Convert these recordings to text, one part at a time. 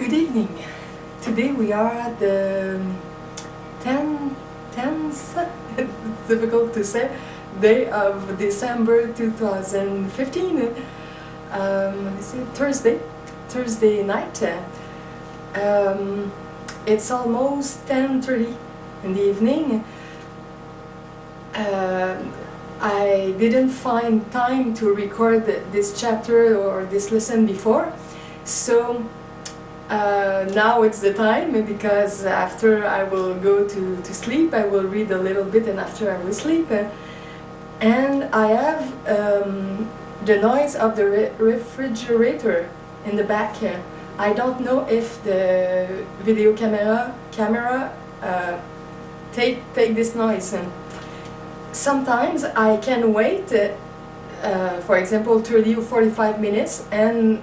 Good evening. Today we are at the 10th, it's difficult to say, day of December 2015. Thursday night. It's almost 10:30 in the evening. I didn't find time to record this chapter or this lesson before, so now it's the time, because after I will go to sleep, I will read a little bit, and after I will sleep. And I have the noise of the refrigerator in the back. I don't know if the video camera take this noise. Sometimes I can wait, for example, 30 or 45 minutes, and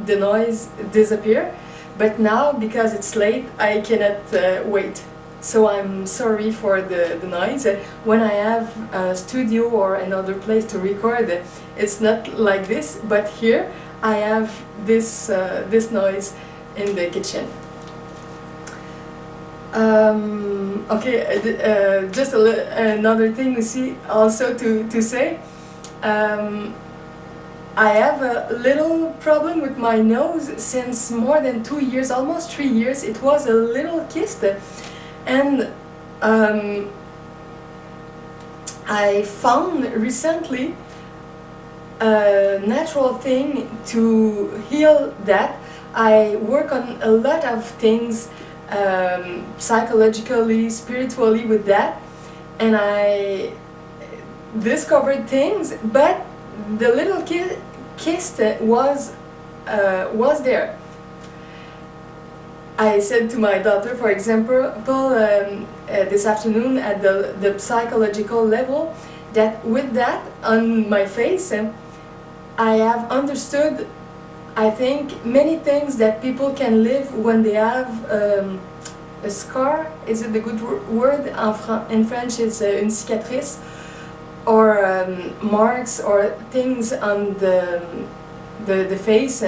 the noise disappear. But now, because it's late, I cannot wait. So I'm sorry for the noise. When I have a studio or another place to record, it's not like this, but here I have this noise in the kitchen. Okay, just another thing you see also to say. I have a little problem with my nose since more than 2 years, almost 3 years. It was a little kyst, and I found recently a natural thing to heal that. I work on a lot of things, psychologically, spiritually with that, and I discovered things, but the little kyst was there. I said to my daughter, for example, this afternoon at the psychological level, that with that on my face, I have understood, I think, many things that people can live when they have a scar. Is it the good word? In French, it's une cicatrice, or marks or things on the face.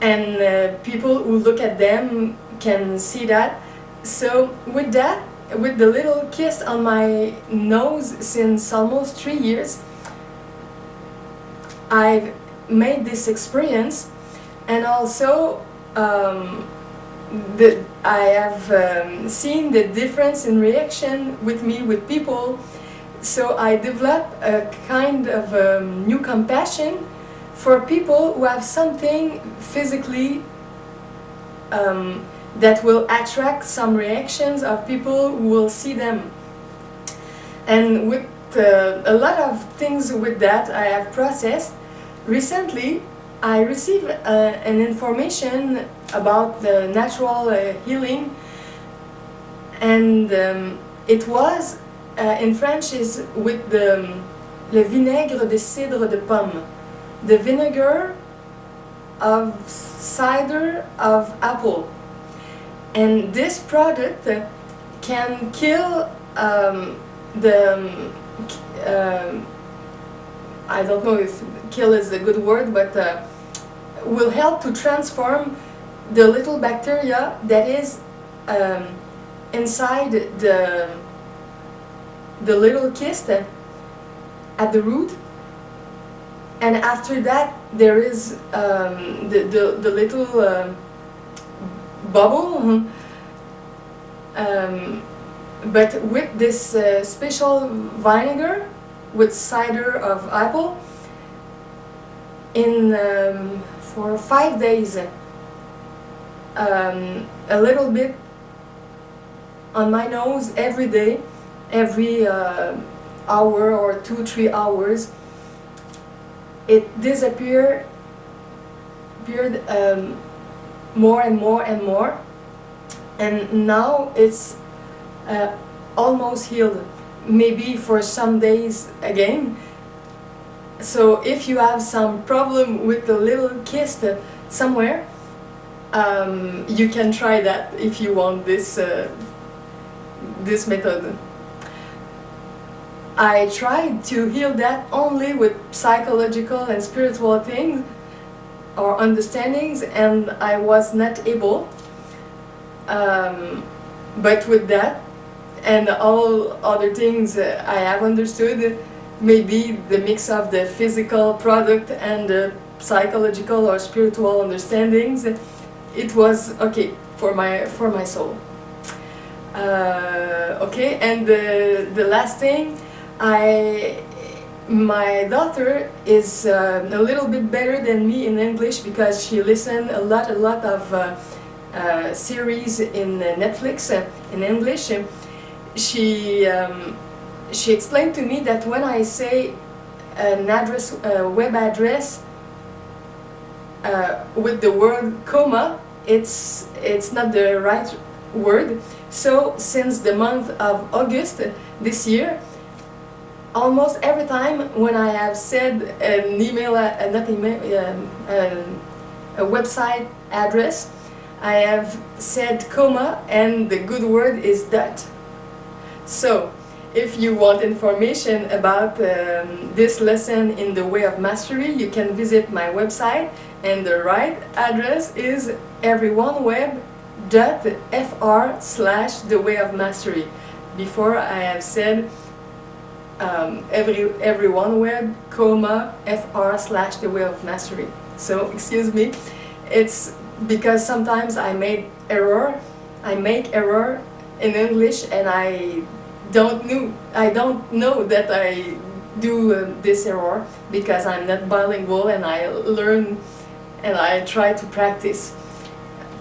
And people who look at them can see that. So with that, with the little kyst on my nose since almost 3 years, I've made this experience, and also I have seen the difference in reaction with me, with people. So I developed a kind of new compassion for people who have something physically that will attract some reactions of people who will see them. And with a lot of things with that I have processed. Recently I received an information about the natural healing, and it was in French is with le vinaigre de cidre de pomme, the vinegar of cider of apple. And this product can kill I don't know if kill is a good word, but will help to transform the little bacteria that is inside the little kyst at the root. And after that, there is the little bubble. But with this special vinegar with cider of apple, for 5 days, a little bit on my nose every day, every hour or 2-3 hours, it disappeared more and more and more, and now it's almost healed, maybe for some days again. So if you have some problem with the little kyst somewhere, you can try that if you want this method. I tried to heal that only with psychological and spiritual things, or understandings, and I was not able. But with that and all other things I have understood, maybe the mix of the physical product and the psychological or spiritual understandings, it was okay for my soul. Okay, and the last thing, my daughter is a little bit better than me in English because she listened a lot of series in Netflix in English. She explained to me that when I say an address, web address, with the word comma, it's not the right word. So since the month of August this year, almost every time when I have said an email, not email, a website address, I have said comma, and the good word is dot. So if you want information about this lesson in the way of mastery, you can visit my website, and the right address is everyoneweb.fr/the way of mastery. Before I have said everyoneweb, fr/the way of mastery. So excuse me, it's because sometimes I make error in English, and I don't know that I do this error because I'm not bilingual, and I learn and I try to practice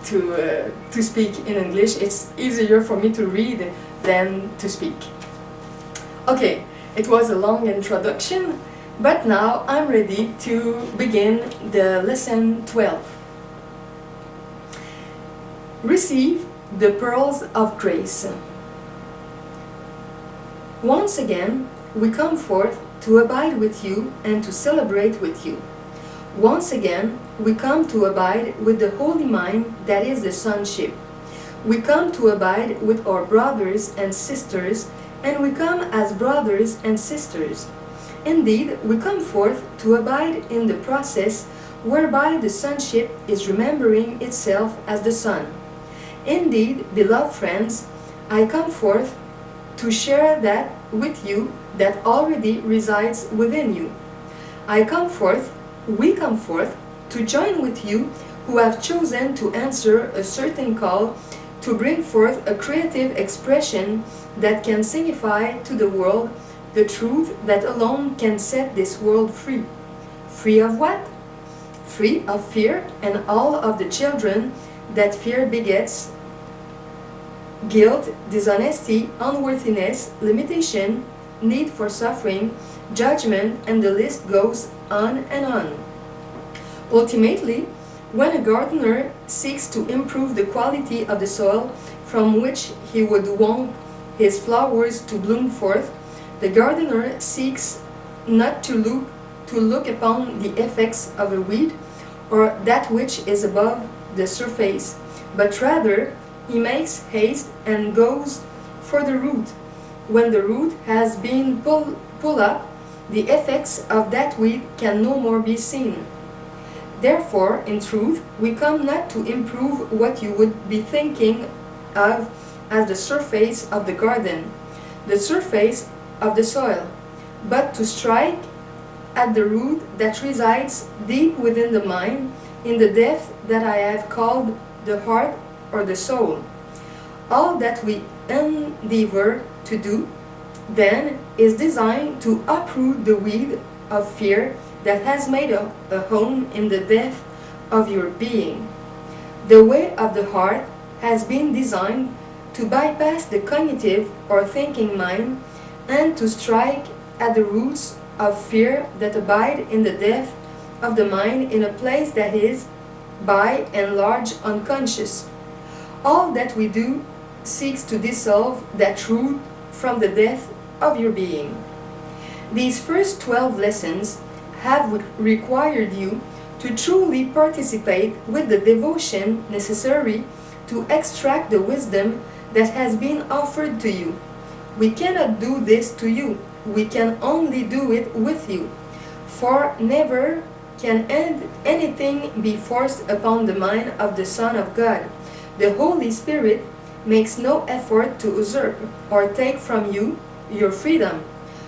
to speak in English. It's easier for me to read than to speak. Okay, it was a long introduction, but now I'm ready to begin the lesson 12. Receive the pearls of grace. Once again, we come forth to abide with you and to celebrate with you. Once again, we come to abide with the holy mind that is the sonship. We come to abide with our brothers and sisters, and we come as brothers and sisters. Indeed, we come forth to abide in the process whereby the sonship is remembering itself as the Son. Indeed, beloved friends, I come forth to share that with you that already resides within you. We come forth to join with you who have chosen to answer a certain call to bring forth a creative expression that can signify to the world the truth that alone can set this world free. Free of what? Free of fear and all of the children that fear begets: guilt, dishonesty, unworthiness, limitation, need for suffering, judgment, and the list goes on and on. Ultimately, when a gardener seeks to improve the quality of the soil from which he would want his flowers to bloom forth, the gardener seeks not to look upon the effects of a weed or that which is above the surface, but rather he makes haste and goes for the root. When the root has been pulled up, the effects of that weed can no more be seen. Therefore, in truth, we come not to improve what you would be thinking of as the surface of the garden, the surface of the soil, but to strike at the root that resides deep within the mind, in the depth that I have called the heart or the soul. All that we endeavor to do, then, is designed to uproot the weed of fear that has made a home in the depth of your being. The way of the heart has been designed to bypass the cognitive or thinking mind and to strike at the roots of fear that abide in the depth of the mind in a place that is, by and large, unconscious. All that we do seeks to dissolve that root from the depth of your being. These first 12 lessons have required you to truly participate with the devotion necessary to extract the wisdom that has been offered to you. We cannot do this to you, we can only do it with you, for never can anything be forced upon the mind of the Son of God? The Holy Spirit makes no effort to usurp or take from you your freedom.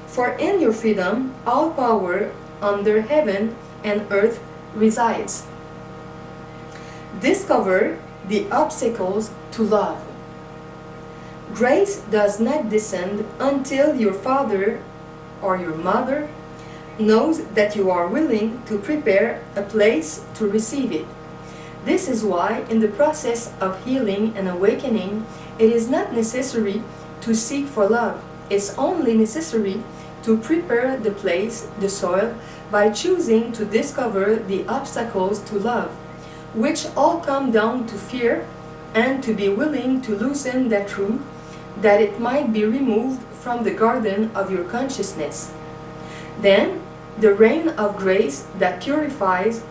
For in your freedom, all power under heaven and earth resides. Discover the obstacles to love. Grace does not descend until your father or your mother knows that you are willing to prepare a place to receive it. This is why, in the process of healing and awakening, it is not necessary to seek for love. It's only necessary to prepare the place, the soil, by choosing to discover the obstacles to love, which all come down to fear, and to be willing to loosen that root, that it might be removed from the garden of your consciousness. Then, the rain of grace that purifies,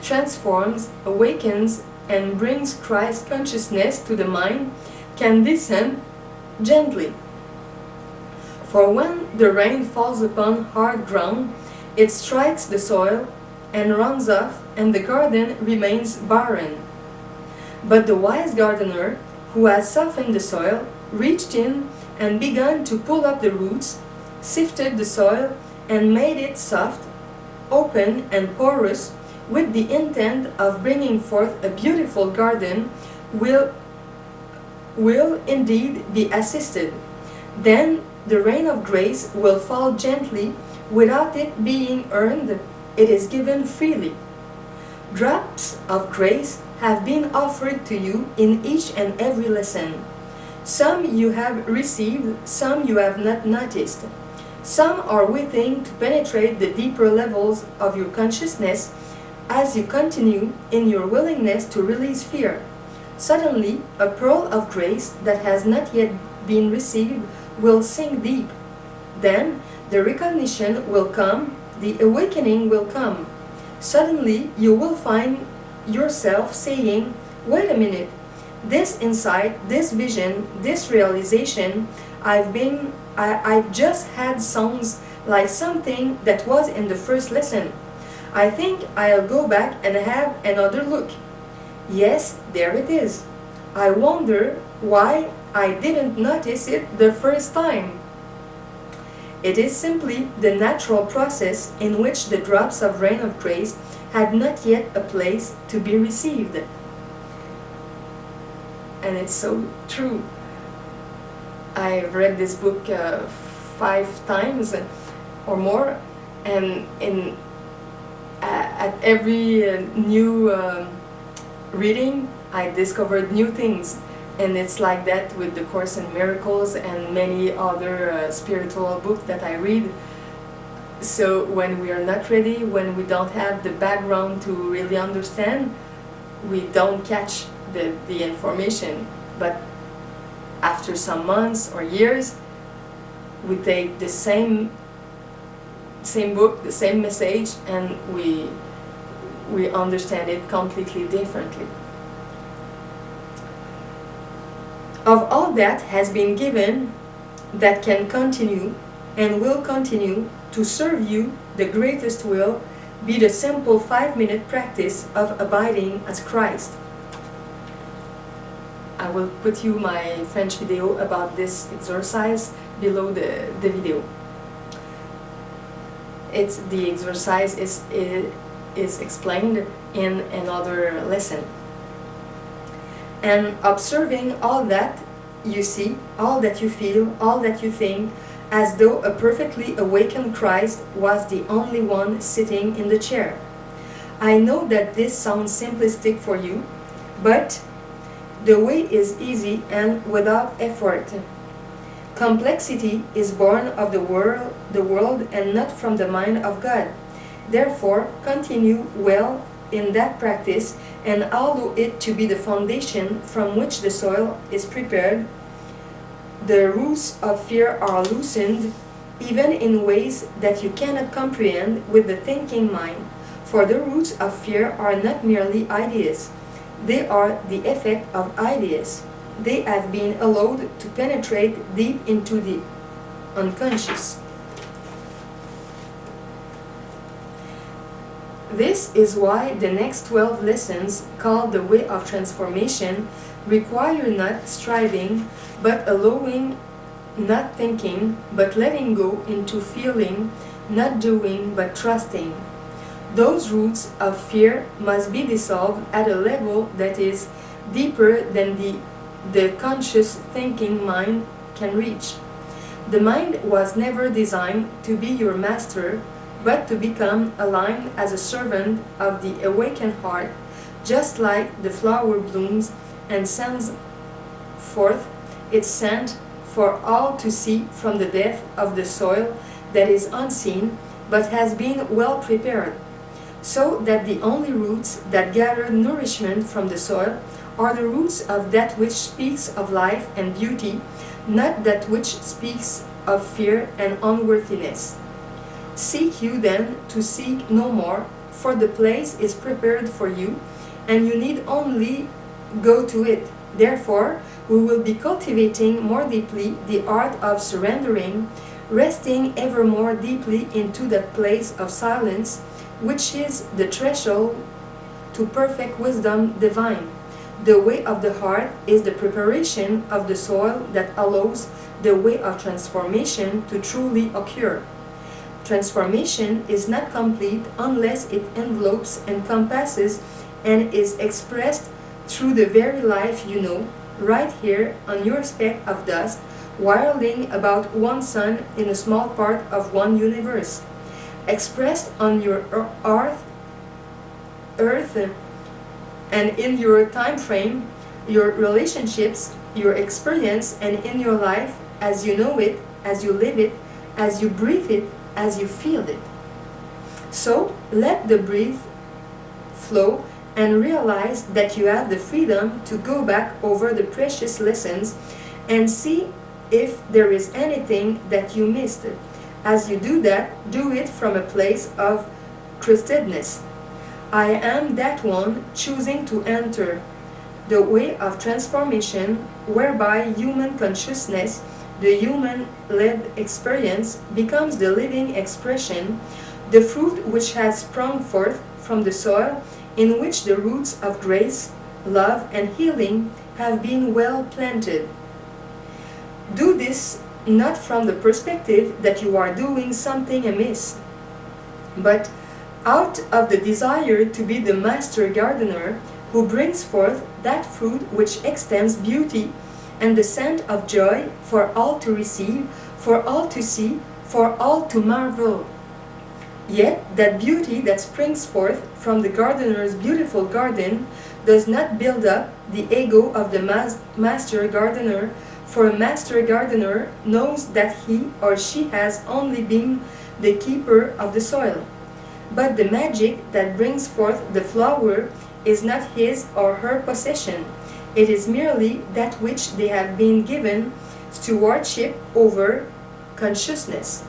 transforms, awakens, and brings Christ consciousness to the mind can descend gently. For when the rain falls upon hard ground, it strikes the soil and runs off, and the garden remains barren. But the wise gardener, who has softened the soil, reached in and began to pull up the roots, sifted the soil, and made it soft, open, and porous, with the intent of bringing forth a beautiful garden, will indeed be assisted. Then the rain of grace will fall gently, without it being earned. It is given freely. Drops of grace have been offered to you in each and every lesson. Some you have received, some you have not noticed. Some are waiting to penetrate the deeper levels of your consciousness as you continue in your willingness to release fear. Suddenly, a pearl of grace that has not yet been received will sink deep. Then, the recognition will come, the awakening will come. Suddenly, you will find yourself saying, "Wait a minute, this insight, this vision, this realization, I've just had sounds like something that was in the first lesson. I think I'll go back and have another look. Yes, there it is. I wonder why I didn't notice it the first time." It is simply the natural process in which the drops of rain of grace had not yet a place to be received. And it's so true. I've read this book 5 times or more, and at every new reading I discovered new things. And it's like that with the Course in Miracles and many other spiritual books that I read. So when we are not ready, when we don't have the background to really understand, we don't catch the information. But after some months or years, we take the same book, the same message, and we understand it completely differently. Of all that has been given, that can continue and will continue to serve you, the greatest will be the simple 5-minute practice of abiding as Christ. I will put you my French video about this exercise below the video. The exercise is explained in another lesson. And observing all that you see, all that you feel, all that you think, as though a perfectly awakened Christ was the only one sitting in the chair. I know that this sounds simplistic for you, but the way is easy and without effort. Complexity is born of the world and not from the mind of God. Therefore, continue well in that practice and allow it to be the foundation from which the soil is prepared. The roots of fear are loosened, even in ways that you cannot comprehend with the thinking mind. For the roots of fear are not merely ideas. They are the effect of ideas. They have been allowed to penetrate deep into the unconscious. This is why the next 12 lessons, called the Way of Transformation, require not striving, but allowing, not thinking, but letting go into feeling, not doing, but trusting. Those roots of fear must be dissolved at a level that is deeper than the conscious thinking mind can reach. The mind was never designed to be your master, but to become aligned as a servant of the awakened heart, just like the flower blooms and sends forth its scent for all to see from the depth of the soil that is unseen, but has been well prepared, so that the only roots that gather nourishment from the soil are the roots of that which speaks of life and beauty, not that which speaks of fear and unworthiness. Seek you then to seek no more, for the place is prepared for you, and you need only go to it. Therefore, we will be cultivating more deeply the art of surrendering, resting ever more deeply into that place of silence, which is the threshold to perfect wisdom divine. The way of the heart is the preparation of the soil that allows the way of transformation to truly occur. Transformation is not complete unless it envelopes, encompasses, and is expressed through the very life you know, right here on your speck of dust, whirling about one sun in a small part of one universe. Expressed on your earth, and in your time frame, your relationships, your experience, and in your life as you know it, as you live it, as you breathe it, as you feel it. So let the breath flow and realize that you have the freedom to go back over the precious lessons and see if there is anything that you missed. As you do that, do it from a place of trustedness. I am that one choosing to enter the way of transformation, whereby human consciousness, the human-lived experience, becomes the living expression, the fruit which has sprung forth from the soil in which the roots of grace, love, and healing have been well planted. Do this not from the perspective that you are doing something amiss, but out of the desire to be the master gardener who brings forth that fruit which extends beauty and the scent of joy for all to receive, for all to see, for all to marvel. Yet that beauty that springs forth from the gardener's beautiful garden does not build up the ego of the master gardener, for a master gardener knows that he or she has only been the keeper of the soil. But the magic that brings forth the flower is not his or her possession. It is merely that which they have been given stewardship over: consciousness.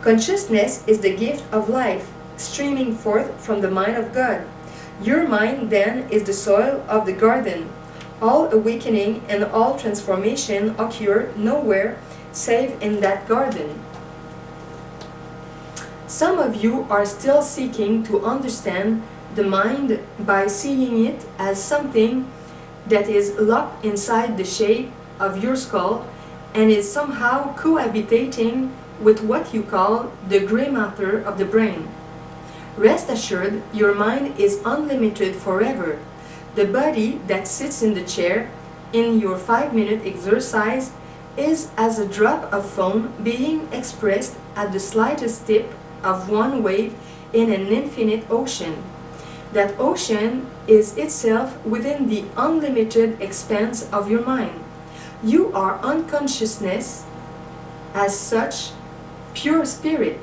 Consciousness is the gift of life, streaming forth from the mind of God. Your mind, then, is the soil of the garden. All awakening and all transformation occur nowhere save in that garden. Some of you are still seeking to understand the mind by seeing it as something that is locked inside the shape of your skull and is somehow cohabitating with what you call the gray matter of the brain. Rest assured, your mind is unlimited forever. The body that sits in the chair in your 5-minute exercise is as a drop of foam being expressed at the slightest tip of one wave in an infinite ocean. That ocean is itself within the unlimited expanse of your mind. You are unconsciousness, as such, pure spirit.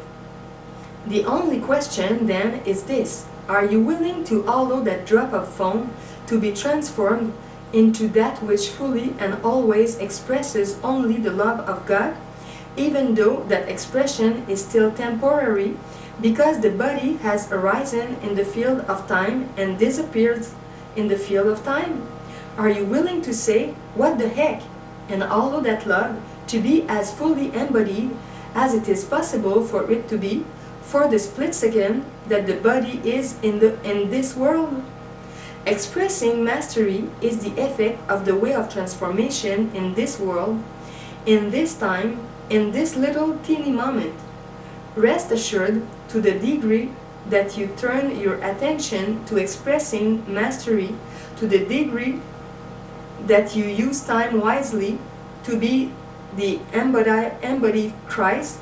The only question then is this: are you willing to allow that drop of foam to be transformed into that which fully and always expresses only the love of God, even though that expression is still temporary, because the body has arisen in the field of time and disappears in the field of time? Are you willing to say, what the heck, and allow that love to be as fully embodied as it is possible for it to be, for the split second that the body is in this world? Expressing mastery is the effect of the way of transformation in this world, in this time, in this little teeny moment. Rest assured, to the degree that you turn your attention to expressing mastery, to the degree that you use time wisely to be the embodied Christ,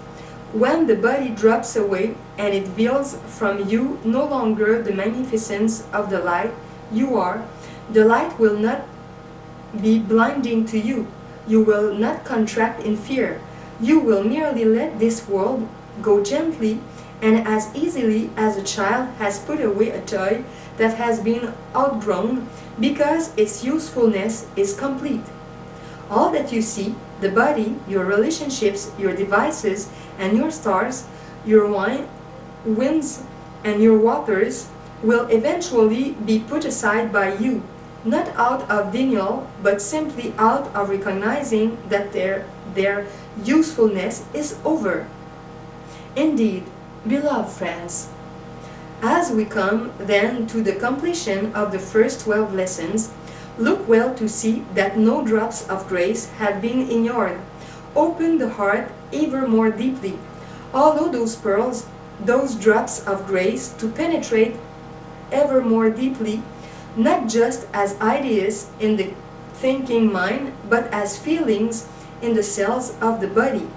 when the body drops away and it veils from you no longer the magnificence of the light you are, the light will not be blinding to you. You will not contract in fear. You will merely let this world go gently and as easily as a child has put away a toy that has been outgrown because its usefulness is complete. All that you see, the body, your relationships, your devices, and your stars, your winds, and your waters, will eventually be put aside by you, not out of denial, but simply out of recognizing that their usefulness is over. Indeed, beloved friends, as we come then to the completion of the first 12 lessons, look well to see that no drops of grace have been inured. Open the heart ever more deeply. Allow those pearls, those drops of grace to penetrate ever more deeply, not just as ideas in the thinking mind, but as feelings in the cells of the body.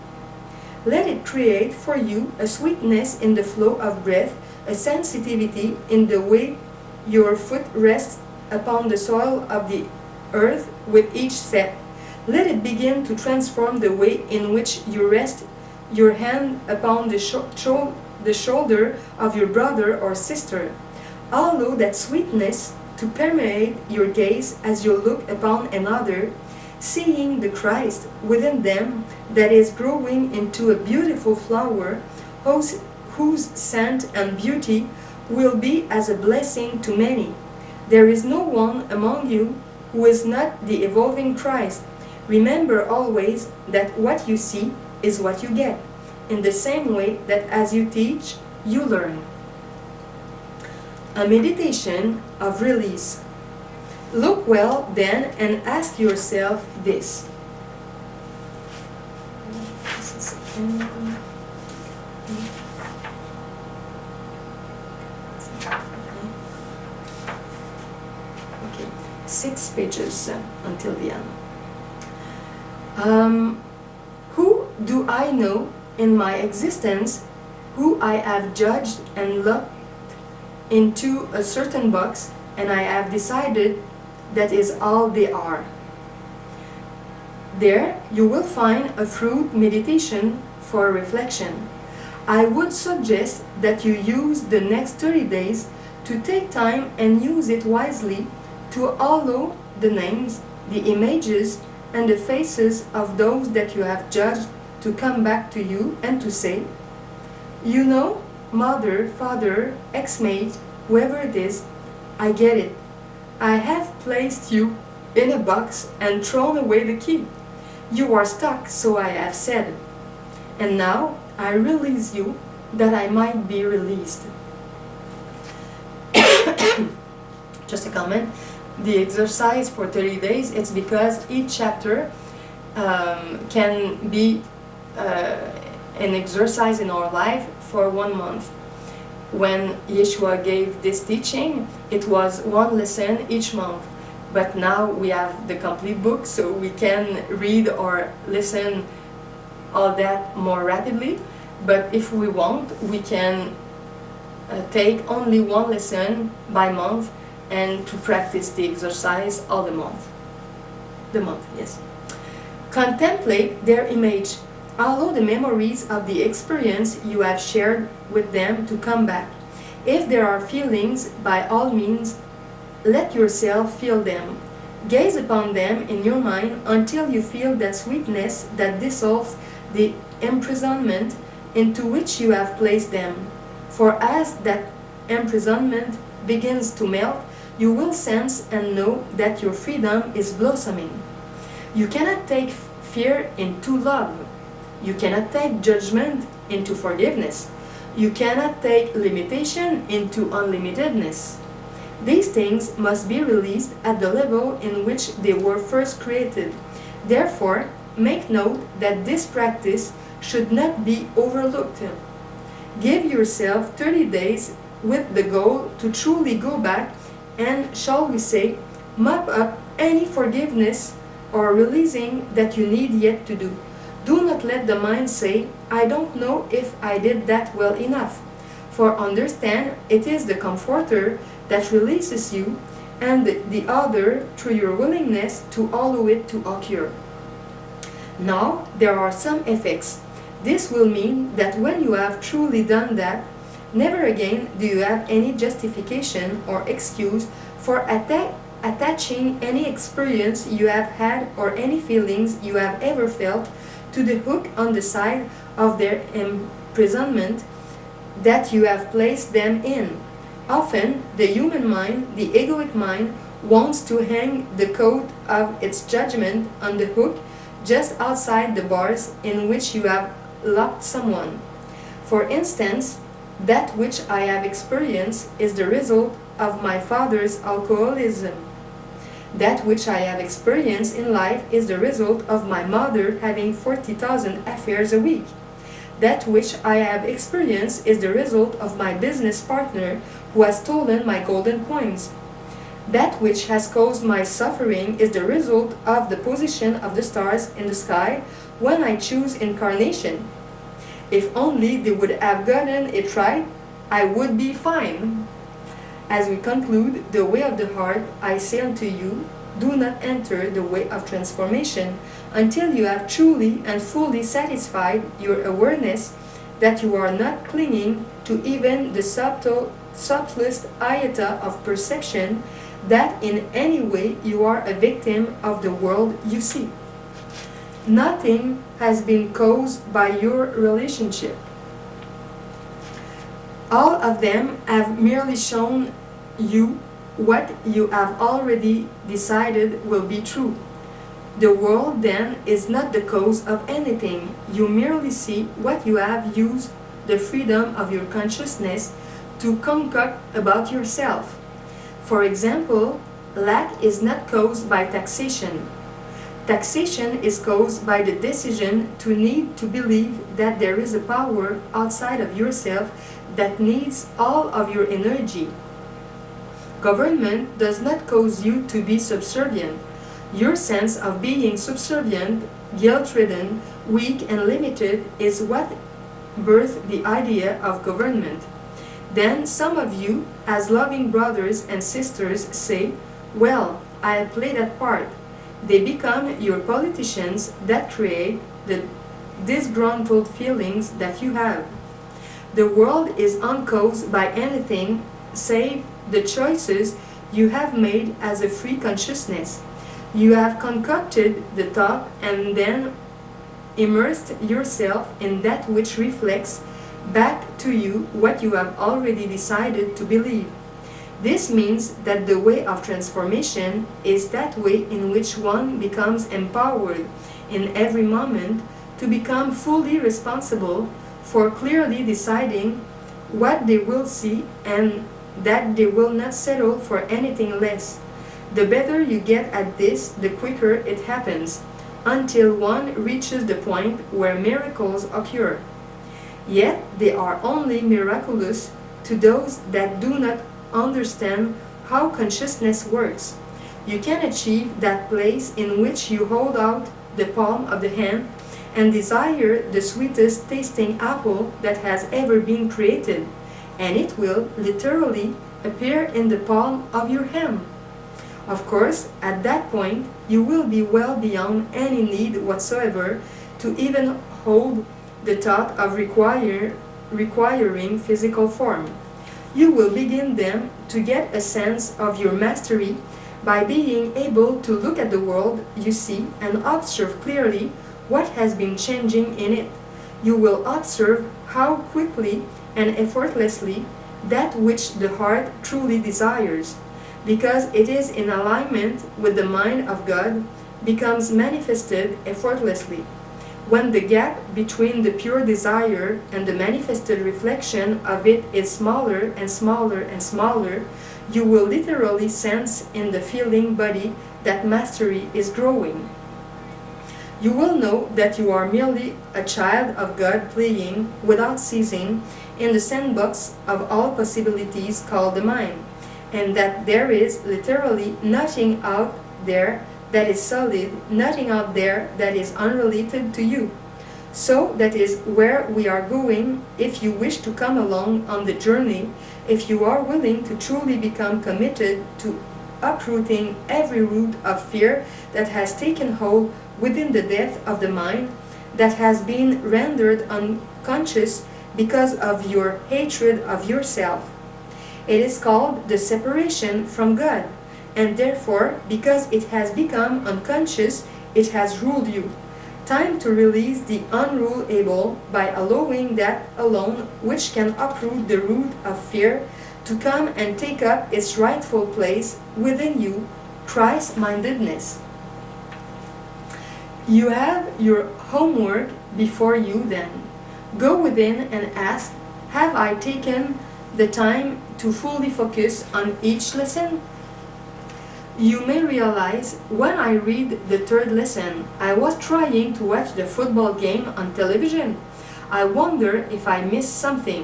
Let it create for you a sweetness in the flow of breath, a sensitivity in the way your foot rests upon the soil of the earth with each step. Let it begin to transform the way in which you rest your hand upon the shoulder of your brother or sister. Allow that sweetness to permeate your gaze as you look upon another, seeing the Christ within them that is growing into a beautiful flower whose scent and beauty will be as a blessing to many. There is no one among you who is not the evolving Christ. Remember always that what you see is what you get, in the same way that as you teach, you learn. A meditation of release. Look well then and ask yourself this. Okay, 6 pages until the end. Who do I know in my existence who I have judged and looked into a certain box and I have decided that is all they are? There you will find a fruit meditation for reflection. I would suggest that you use the next 30 days to take time and use it wisely to allow the names, the images, and the faces of those that you have judged to come back to you and to say, you know, mother, father, ex-mate, whoever it is, I get it. I have placed you in a box and thrown away the key. You are stuck, so I have said. And now I release you that I might be released. Just a comment. The exercise for 30 days, it's because each chapter can be an exercise in our life for 1 month. When Yeshua gave this teaching, it was 1 lesson each month. But now we have the complete book, so we can read or listen all that more rapidly. But if we want, we can take only 1 lesson by month and to practice the exercise all the month. Yes. Contemplate their image. Allow the memories of the experience you have shared with them to come back. If there are feelings, by all means, let yourself feel them. Gaze upon them in your mind until you feel that sweetness that dissolves the imprisonment into which you have placed them. For as that imprisonment begins to melt, you will sense and know that your freedom is blossoming. You cannot take fear into love. You cannot take judgment into forgiveness. You cannot take limitation into unlimitedness. These things must be released at the level in which they were first created. Therefore, make note that this practice should not be overlooked. Give yourself 30 days with the goal to truly go back and, shall we say, mop up any forgiveness or releasing that you need yet to do. Do not let the mind say, I don't know if I did that well enough. For understand, it is the comforter that releases you, and the other through your willingness to allow it to occur. Now, there are some effects. This will mean that when you have truly done that, never again do you have any justification or excuse for attaching any experience you have had or any feelings you have ever felt to the hook on the side of their imprisonment that you have placed them in. Often, the human mind, the egoic mind, wants to hang the coat of its judgment on the hook just outside the bars in which you have locked someone. For instance, that which I have experienced is the result of my father's alcoholism. That which I have experienced in life is the result of my mother having 40,000 affairs a week. That which I have experienced is the result of my business partner who has stolen my golden coins. That which has caused my suffering is the result of the position of the stars in the sky when I choose incarnation. If only they would have gotten it right, I would be fine. As we conclude the way of the heart, I say unto you, do not enter the way of transformation until you have truly and fully satisfied your awareness that you are not clinging to even the subtlest iota of perception, that in any way you are a victim of the world you see. Nothing has been caused by your relationship. All of them have merely shown you what you have already decided will be true. The world then is not the cause of anything. You merely see what you have used the freedom of your consciousness to concoct about yourself. For example, lack is not caused by taxation. Taxation is caused by the decision to need to believe that there is a power outside of yourself that needs all of your energy. Government does not cause you to be subservient. Your sense of being subservient, guilt-ridden, weak and limited is what birthed the idea of government. Then some of you, as loving brothers and sisters, say, well, I play that part. They become your politicians that create the disgruntled feelings that you have. The world is uncaused by anything save the choices you have made as a free consciousness. You have concocted the thought and then immersed yourself in that which reflects back to you what you have already decided to believe. This means that the way of transformation is that way in which one becomes empowered in every moment to become fully responsible for clearly deciding what they will see and that they will not settle for anything less. The better you get at this, the quicker it happens, until one reaches the point where miracles occur. Yet they are only miraculous to those that do not understand how consciousness works. You can achieve that place in which you hold out the palm of the hand and desire the sweetest tasting apple that has ever been created, and it will literally appear in the palm of your hand. Of course, at that point, you will be well beyond any need whatsoever to even hold the thought of requiring physical form. You will begin then to get a sense of your mastery by being able to look at the world you see and observe clearly what has been changing in it. You will observe how quickly and effortlessly that which the heart truly desires, because it is in alignment with the mind of God, becomes manifested effortlessly. When the gap between the pure desire and the manifested reflection of it is smaller and smaller and smaller, you will literally sense in the feeling body that mastery is growing. You will know that you are merely a child of God playing without ceasing in the sandbox of all possibilities called the mind, and that there is literally nothing out there that is solid, nothing out there that is unrelated to you. So that is where we are going if you wish to come along on the journey, if you are willing to truly become committed to uprooting every root of fear that has taken hold within the depth of the mind, that has been rendered unconscious because of your hatred of yourself. It is called the separation from God, and therefore, because it has become unconscious, it has ruled you. Time to release the unruleable by allowing that alone which can uproot the root of fear to come and take up its rightful place within you, Christ-mindedness. You have your homework before you then. Go within and ask, have I taken the time to fully focus on each lesson? You may realize, when I read the third lesson, I was trying to watch the football game on television. I wonder if I missed something.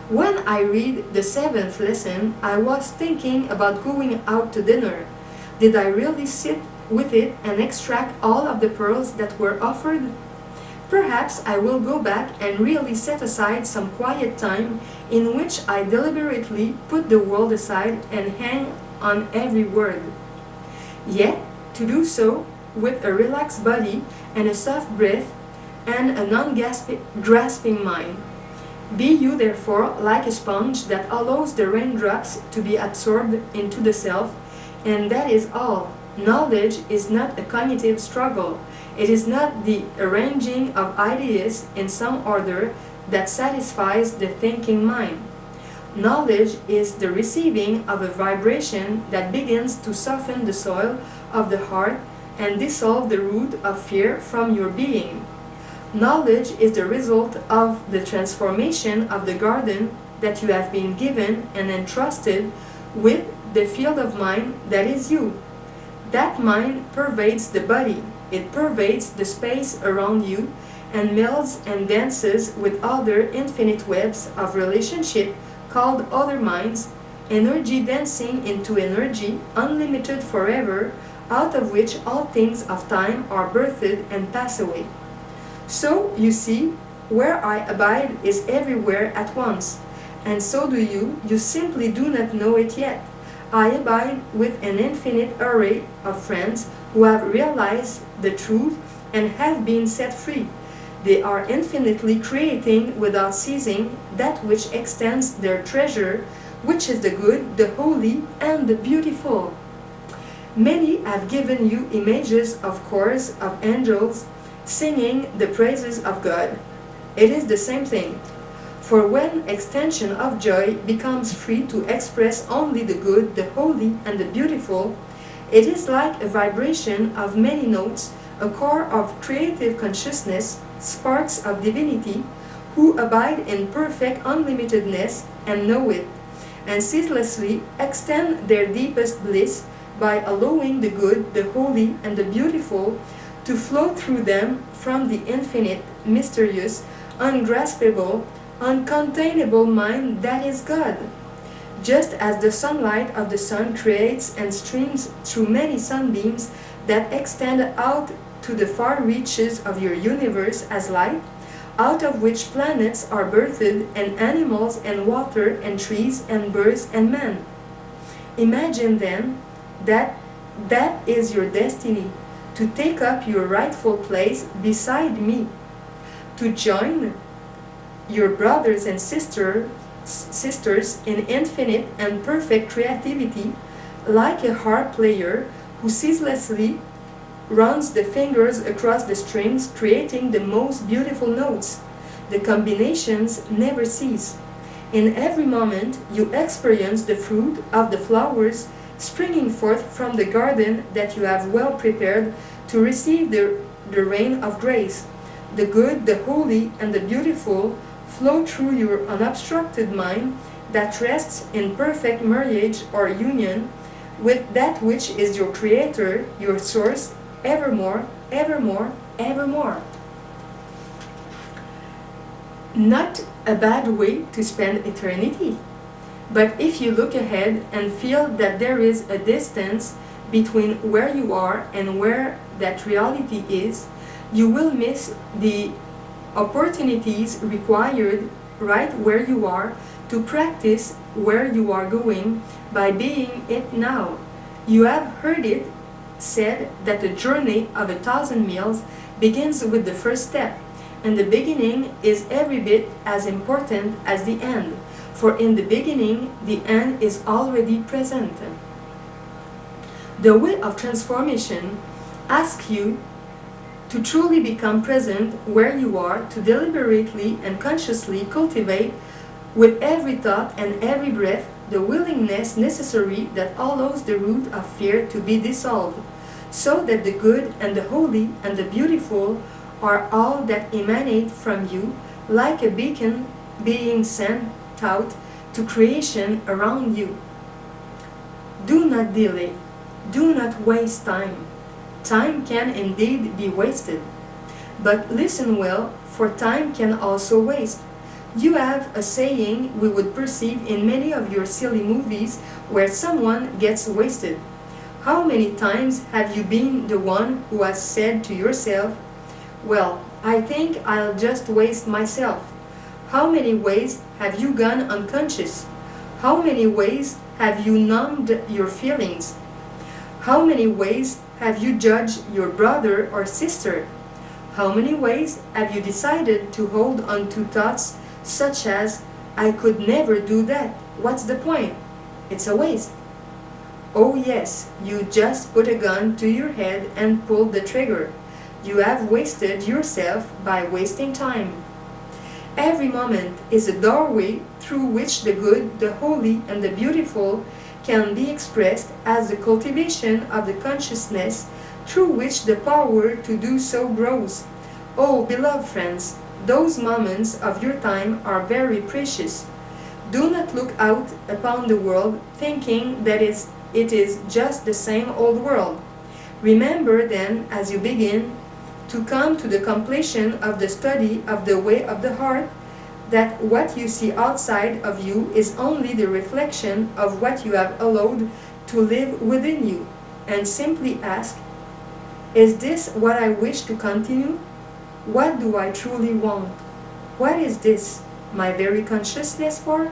When I read the seventh lesson, I was thinking about going out to dinner. Did I really sit with it and extract all of the pearls that were offered? Perhaps I will go back and really set aside some quiet time in which I deliberately put the world aside and hang on every word. Yet, to do so with a relaxed body and a soft breath and a non-grasping mind. Be you therefore like a sponge that allows the raindrops to be absorbed into the self, and that is all. Knowledge is not a cognitive struggle. It is not the arranging of ideas in some order that satisfies the thinking mind. Knowledge is the receiving of a vibration that begins to soften the soil of the heart and dissolve the root of fear from your being. Knowledge is the result of the transformation of the garden that you have been given and entrusted with the field of mind that is you. That mind pervades the body, it pervades the space around you and melds and dances with other infinite webs of relationship called other minds, energy dancing into energy, unlimited forever, out of which all things of time are birthed and pass away. So, you see, where I abide is everywhere at once, and so do you. You simply do not know it yet. I abide with an infinite array of friends who have realized the truth and have been set free. They are infinitely creating without ceasing that which extends their treasure, which is the good, the holy, and the beautiful. Many have given you images of choirs of angels singing the praises of God. It is the same thing. For when extension of joy becomes free to express only the good, the holy, and the beautiful, it is like a vibration of many notes, a core of creative consciousness, sparks of divinity, who abide in perfect unlimitedness and know it, and ceaselessly extend their deepest bliss by allowing the good, the holy, and the beautiful to flow through them from the infinite, mysterious, ungraspable, uncontainable mind that is God. Just as the sunlight of the sun creates and streams through many sunbeams that extend out to the far reaches of your universe as light, out of which planets are birthed, and animals and water and trees and birds and men. Imagine then that that is your destiny, to take up your rightful place beside me, to join your brothers and sisters in infinite and perfect creativity, like a harp player who ceaselessly runs the fingers across the strings, creating the most beautiful notes. The combinations never cease. In every moment you experience the fruit of the flowers springing forth from the garden that you have well prepared to receive the rain of grace. the good, the holy, and the beautiful flow through your unobstructed mind that rests in perfect marriage or union with that which is your creator, your source, evermore, evermore, evermore. Not a bad way to spend eternity. But if you look ahead and feel that there is a distance between where you are and where that reality is, you will miss the opportunities required right where you are to practice where you are going by being it now. You have heard it said that the journey of 1,000 miles begins with the first step, and the beginning is every bit as important as the end, for in the beginning the end is already present. The way of transformation asks you to truly become present where you are, to deliberately and consciously cultivate with every thought and every breath the willingness necessary that allows the root of fear to be dissolved, so that the good and the holy and the beautiful are all that emanate from you, like a beacon being sent out to creation around you. Do not delay. Do not waste time. Time can indeed be wasted. But listen well, for time can also waste. You have a saying we would perceive in many of your silly movies where someone gets wasted. How many times have you been the one who has said to yourself, "Well, I think I'll just waste myself"? How many ways have you gone unconscious? How many ways have you numbed your feelings? How many ways have you judged your brother or sister? How many ways have you decided to hold on to thoughts such as, "I could never do that. What's the point? It's a waste." Oh yes, you just put a gun to your head and pulled the trigger. You have wasted yourself by wasting time. Every moment is a doorway through which the good, the holy, and the beautiful can be expressed as the cultivation of the consciousness through which the power to do so grows. Oh, beloved friends, those moments of your time are very precious. Do not look out upon the world thinking that it is just the same old world. Remember then, as you begin to come to the completion of the study of the way of the heart, that what you see outside of you is only the reflection of what you have allowed to live within you, and simply ask, "Is this what I wish to continue? What do I truly want? What is this, my very consciousness for?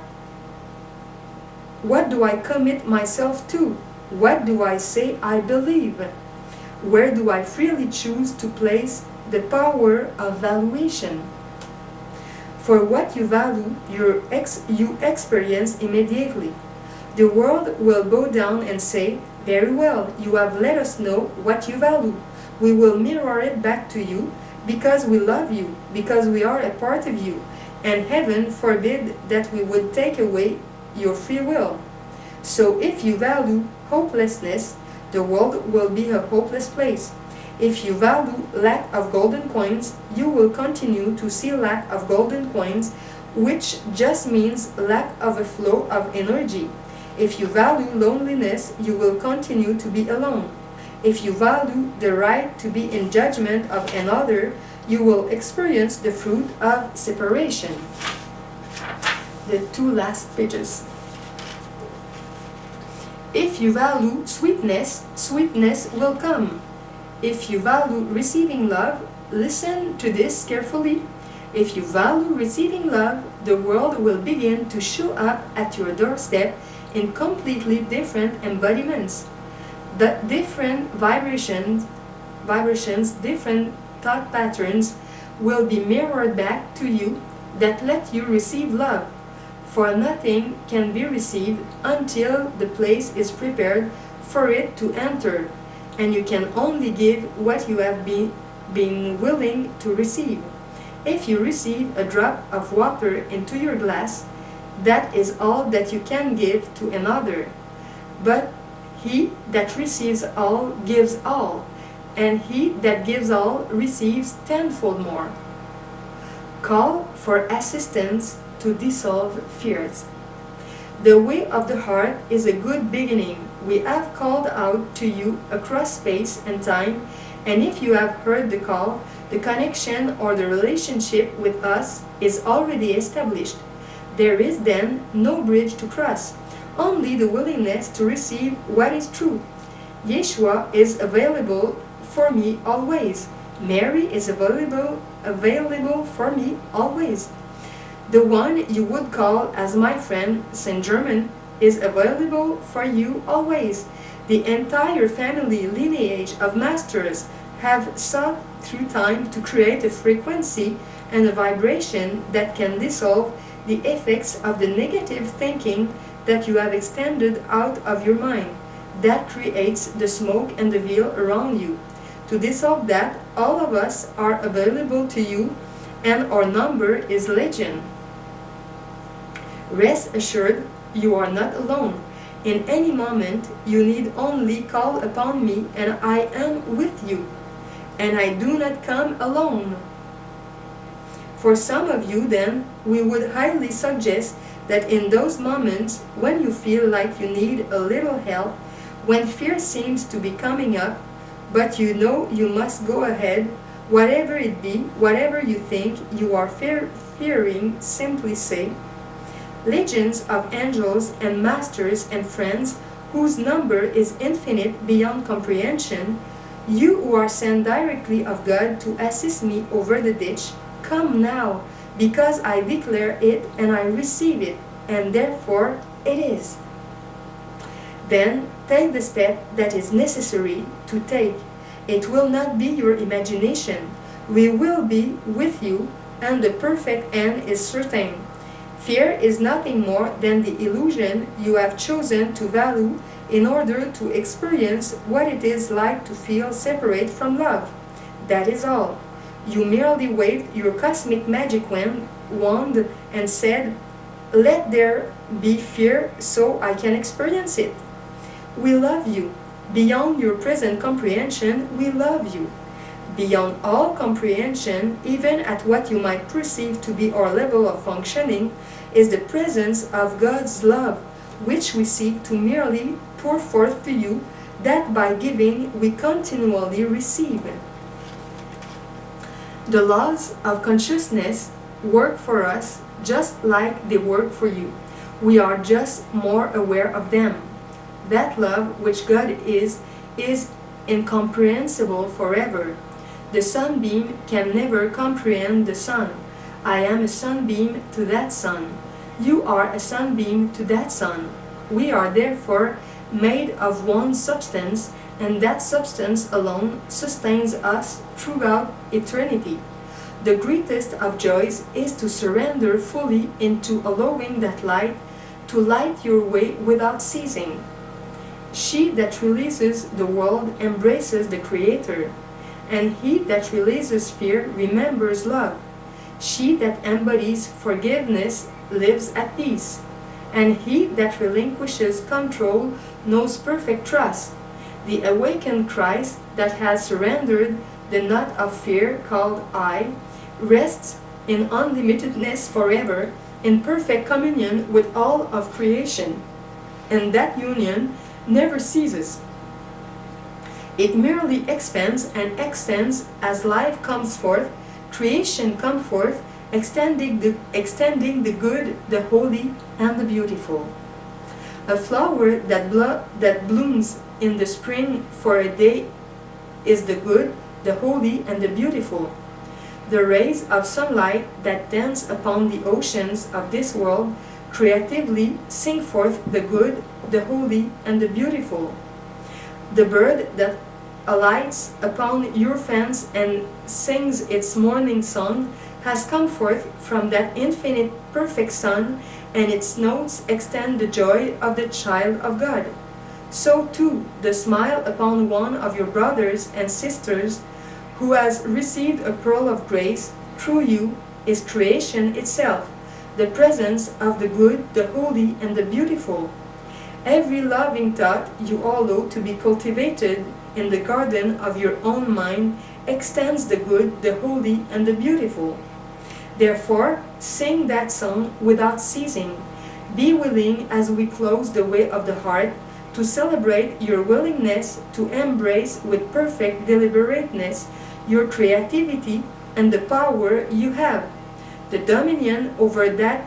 What do I commit myself to? What do I say I believe? Where do I freely choose to place the power of valuation?" For what you value, you experience immediately. The world will bow down and say, "Very well, you have let us know what you value. We will mirror it back to you, because we love you, because we are a part of you, and heaven forbid that we would take away your free will. So if you value hopelessness, the world will be a hopeless place. If you value lack of golden coins, you will continue to see lack of golden coins, which just means lack of a flow of energy. If you value loneliness, you will continue to be alone. If you value the right to be in judgment of another, you will experience the fruit of separation. The two last pages. If you value sweetness, sweetness will come. If you value receiving love, listen to this carefully. If you value receiving love, the world will begin to show up at your doorstep in completely different embodiments. The different vibrations, different thought patterns will be mirrored back to you that let you receive love. For nothing can be received until the place is prepared for it to enter, and you can only give what you have been willing to receive. If you receive a drop of water into your glass, that is all that you can give to another. But he that receives all gives all, and he that gives all receives tenfold more. Call for assistance to dissolve fears. The way of the heart is a good beginning. We have called out to you across space and time, and if you have heard the call, the connection or the relationship with us is already established. There is then no bridge to cross, only the willingness to receive what is true. Yeshua is available for me always. Mary is available for me always. The one you would call as my friend, Saint Germain, is available for you always. The entire family lineage of masters have sought through time to create a frequency and a vibration that can dissolve the effects of the negative thinking that you have extended out of your mind. That creates the smoke and the veil around you. To dissolve that, all of us are available to you, and our number is legion. Rest assured, you are not alone. In any moment, you need only call upon me, and I am with you. And I do not come alone. For some of you, then, we would highly suggest that in those moments when you feel like you need a little help, when fear seems to be coming up, but you know you must go ahead, whatever it be, whatever you think you are fearing, simply say, legions of angels and masters and friends, whose number is infinite beyond comprehension, you who are sent directly of God to assist me over the ditch, come now, because I declare it and I receive it, and therefore it is. Then take the step that is necessary to take. It will not be your imagination. We will be with you, and the perfect end is certain. Fear is nothing more than the illusion you have chosen to value in order to experience what it is like to feel separate from love. That is all. You merely waved your cosmic magic wand and said, "Let there be fear so I can experience it." We love you. Beyond your present comprehension, we love you. Beyond all comprehension, even at what you might perceive to be our level of functioning, is the presence of God's love, which we seek to merely pour forth to you, that by giving we continually receive. The laws of consciousness work for us just like they work for you. We are just more aware of them. That love which God is incomprehensible forever. The sunbeam can never comprehend the sun. I am a sunbeam to that sun. You are a sunbeam to that sun. We are therefore made of one substance, and that substance alone sustains us throughout eternity. The greatest of joys is to surrender fully into allowing that light to light your way without ceasing. She that releases the world embraces the Creator, and he that releases fear remembers love. She that embodies forgiveness lives at peace, and he that relinquishes control knows perfect trust. The awakened Christ that has surrendered the knot of fear called I rests in unlimitedness forever, in perfect communion with all of creation, and that union never ceases. It merely expands and extends as life comes forth, creation comes forth, extending the good, the holy, and the beautiful. A flower that blooms in the spring for a day is the good, the holy, and the beautiful. The rays of sunlight that dance upon the oceans of this world creatively sing forth the good, the holy, and the beautiful. The bird that alights upon your fence and sings its morning song has come forth from that infinite perfect sun, and its notes extend the joy of the child of God. So too, the smile upon one of your brothers and sisters who has received a pearl of grace through you is creation itself, the presence of the good, the holy, and the beautiful. Every loving thought you allow to be cultivated in the garden of your own mind extends the good, the holy, and the beautiful. Therefore, sing that song without ceasing. Be willing as we close the way of the heart to celebrate your willingness to embrace with perfect deliberateness your creativity and the power you have, the dominion over that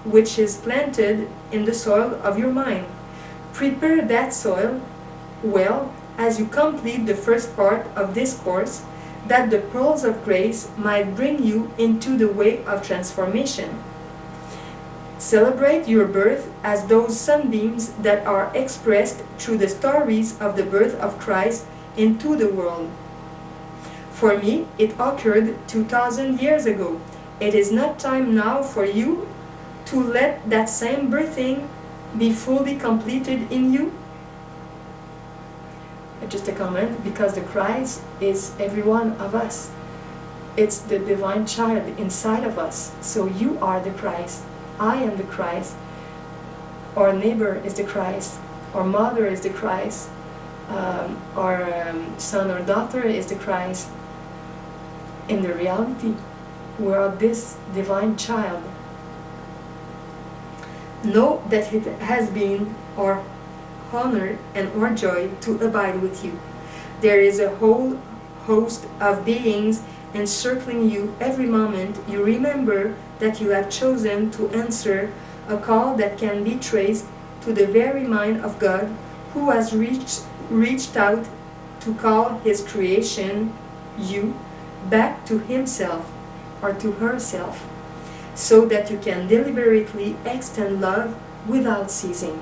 which is planted in the soil of your mind. Prepare that soil well as you complete the first part of this course, that the pearls of grace might bring you into the way of transformation. Celebrate your birth as those sunbeams that are expressed through the stories of the birth of Christ into the world. For me, it occurred 2,000 years ago. It is not time now for you to let that same birthing be fully completed in you? Just a comment, because the Christ is every one of us. It's the divine child inside of us. So you are the Christ. I am the Christ. Our neighbor is the Christ. Our mother is the Christ. Our son or daughter is the Christ. In the reality, we are this divine child. Know that it has been our honor and our joy to abide with you. There is a whole host of beings encircling you every moment you remember that you have chosen to answer a call that can be traced to the very mind of God, who has reached out to call his creation, you, back to himself or to herself, so that you can deliberately extend love without ceasing.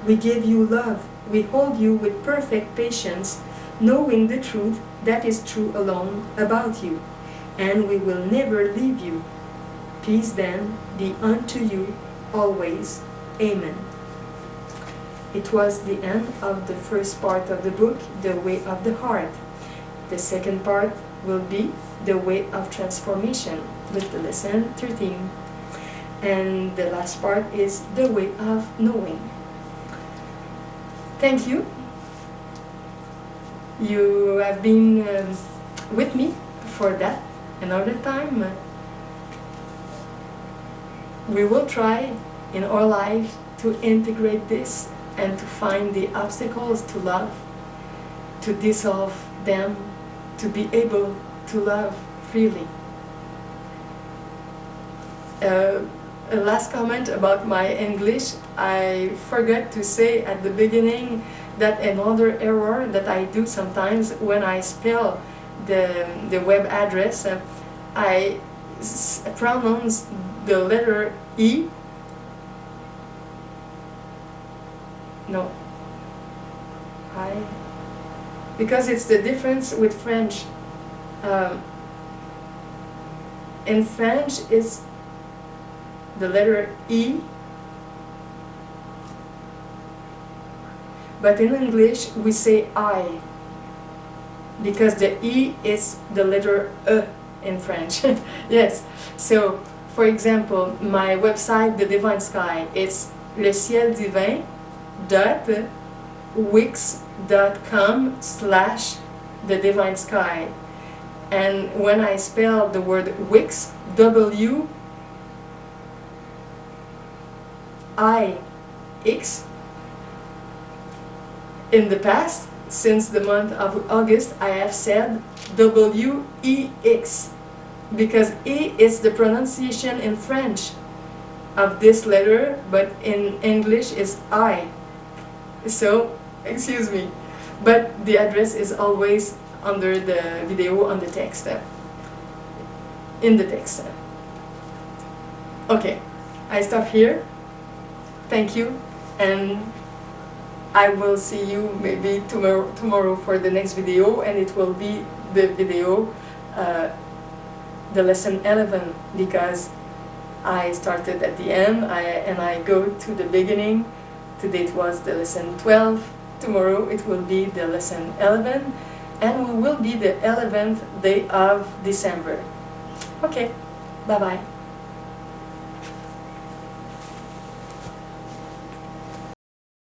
We give you love. We hold you with perfect patience, knowing the truth that is true alone about you, and we will never leave you. Peace then be unto you always. Amen. It was the end of the first part of the book, The Way of the Heart. The second part will be The Way of Transformation, with the lesson 13. And the last part is The Way of Knowing. Thank you. You have been with me for that. Another time, we will try in our life to integrate this and to find the obstacles to love, to dissolve them, to be able to love freely. A last comment about my English. I forgot to say at the beginning that another error that I do sometimes when I spell the web address, I pronounce the letter E. No. Because it's the difference with French. In French, it's the letter E, but in English we say I, because the E is the letter E in French. Yes, so for example, my website, The Divine Sky, it's lecielldivin.wix.com/The Divine Sky, and when I spell the word Wix, W-I-X, in the past, since the month of August, I have said W-E-X, because E is the pronunciation in French of this letter, but in English is I. So, excuse me, but the address is always under the video on the text, in the text. Okay, I stop here. Thank you, and I will see you maybe tomorrow for the next video, and it will be the video, the lesson 11, because I started at the end and I go to the beginning. Today it was the lesson 12, tomorrow it will be the lesson 11, and we will be the 11th day of December. Okay, bye-bye.